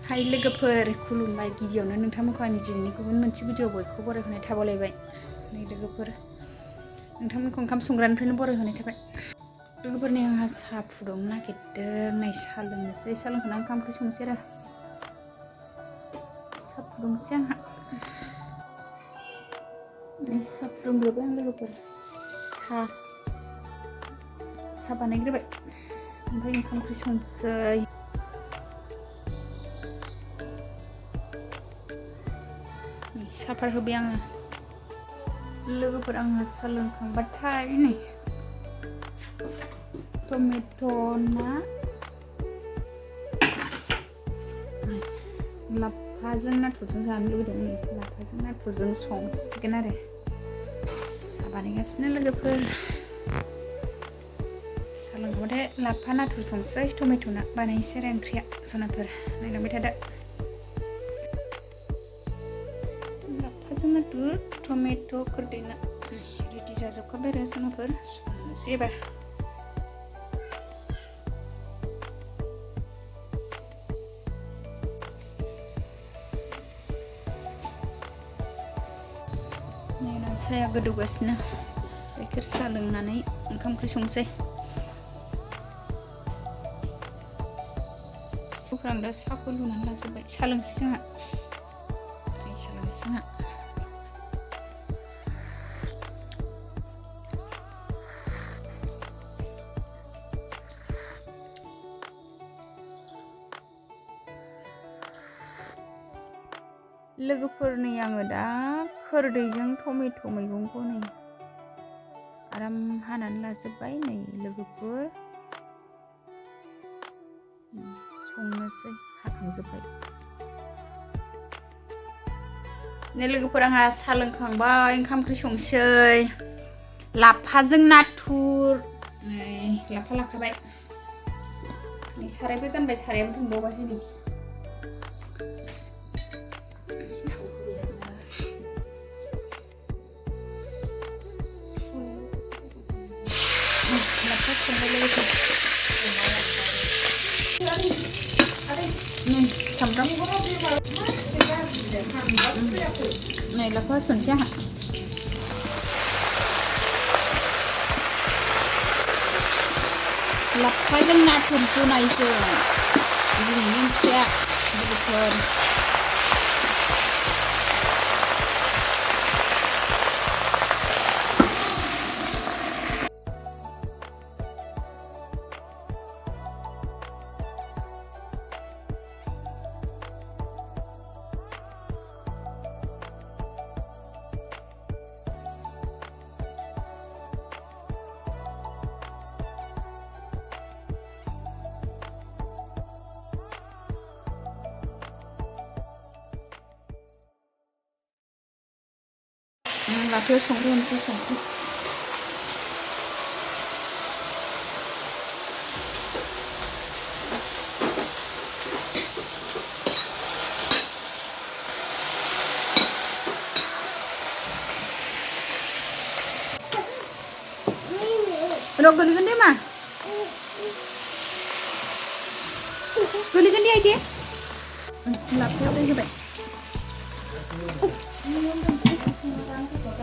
हाय लोगोफोर खुलुमबाय गिबियावनो नोंथांमोनखौ आंनि दिनैनि गुबुन मोनसे भिडिअ बयखौ बरायहोनाय थाबावलायबाय नै लोगोफोर नोंथांमोनखौ ओंखाम संग्रानिफ्रायनो बरायहोनाय थाबाय लोगोफोरनि आंहा साहा फुदुंनो नागिरदों नै साहा लोंनोसै साहा लोंखांना ओंखाम ओंख्रि संनोसै आरो साहा फुदुंसै आंहा नै साहा फुदुंग्रोबाय आं लोगोफोर साहा बानायग्रोबाय ओमफ्राय ओंखाम ओंख्रि संसै साफार होबाय आङो लोगोफोर आङो साहा लोंखांबाथाय नै टमेट' ना लाफाजों नाथुरजों जानो लुबैदों नै लाफाजों नाथुरजों संसिगोन आरो साहा बानायगासिनो लोगोफोर साहा लोंखांबाथाय लाफा नाथुर संसै टमेट' ना बानायनोसै आरो ओंख्रिया सनाफोर नायलांबाय थादो नाथुर टमेट' खोरदै ना रेडि जाजोबखाबाय आरो सनाफोर संनोसै एबार नायनानै साया गोदौगासिनो गाइखेर साहा लोंनानै ओंखाम ओंख्रि संसै आं दा साहाखौ लुनानै लाजोब्बाय साहा लोंसै जोंहा लोगोफोर नै आङो दा खोरदैजों टमेट' मैगंखौ नै आराम हानानै लाजोब्बाय नै लोगोफोर संनोसै हाखांजोब्बाय नै लोगोफोर आंहा साहा लोंखांबाय ओंखाम ओंख्रि संसै लाफाजों नाथुर नै लाफा लाखाबाय नै सारायबो जानबाय सारायाबो दुंबावबाय नै लाफा संबाय लोगोफोर नै सामब्राम नै लाफा होसनसै आंहा लाफाजों नाथुर जुनायजों दिनैनि ओंख्रिया लोगोफोर लाफायाव संग्रोनोसै संख्रि गोलैगोन दे मा गोलैगोन दे आइदि लाफायाव दै होबाय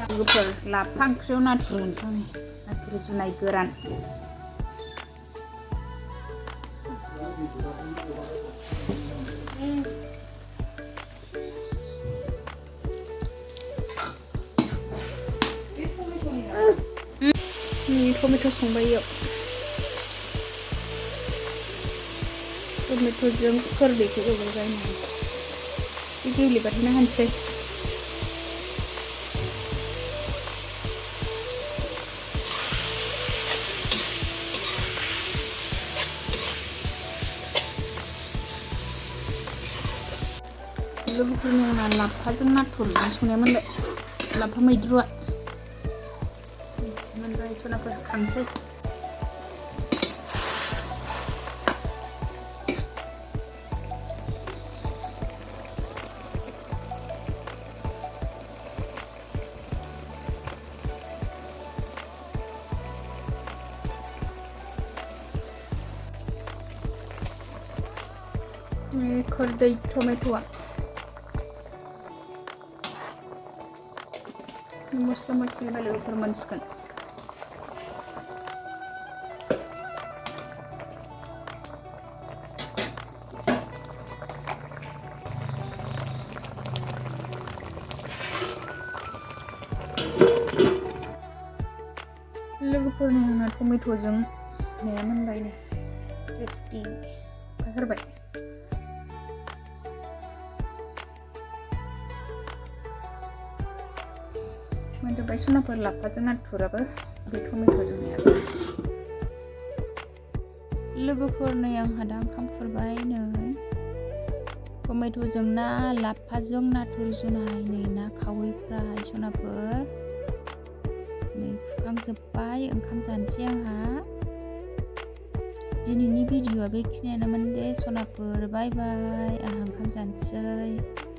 लोगोफोर लाफा ओंख्रियाव नाथुर होनोसै आं नाथुर जुनाय गोरान टमेट' संबाय इयाव टमेट'जों खोरदैखौ एवबाय बे गेब्लेबाथाय हानसै लोगोफोरनि आंना लाफाजों नाथुरजों संनाया मोनबाय लाफा मैद्रुआ मोनबाय सनाफोर खांसै खोरदै टमेट'आ मस्ला मस्लि लोगोफोर मोनसिगोन। लोगोफोरनि आंना टमेट'जों नाया मोनबाय नै क्रिस्पि ओंखारबाय। मोनजोब्बाय सनाफोर लाफाजों नाथुराबो बे टमेट'जों नायाबो। लोगोफोर नै आंहा दा ओंखाम खुरबाय नै टमेट'जों ना लाफाजों नाथुर जुनाय नै ना खावै फ्राय सनाफोर नै खुरखांजोब्बाय ओंखाम जानोसै आंहा। दिनैनि भिडिअ'आ बेखिनियानोमोन दे सनाफोर बाय बाय आंहा ओंखाम जानोसै।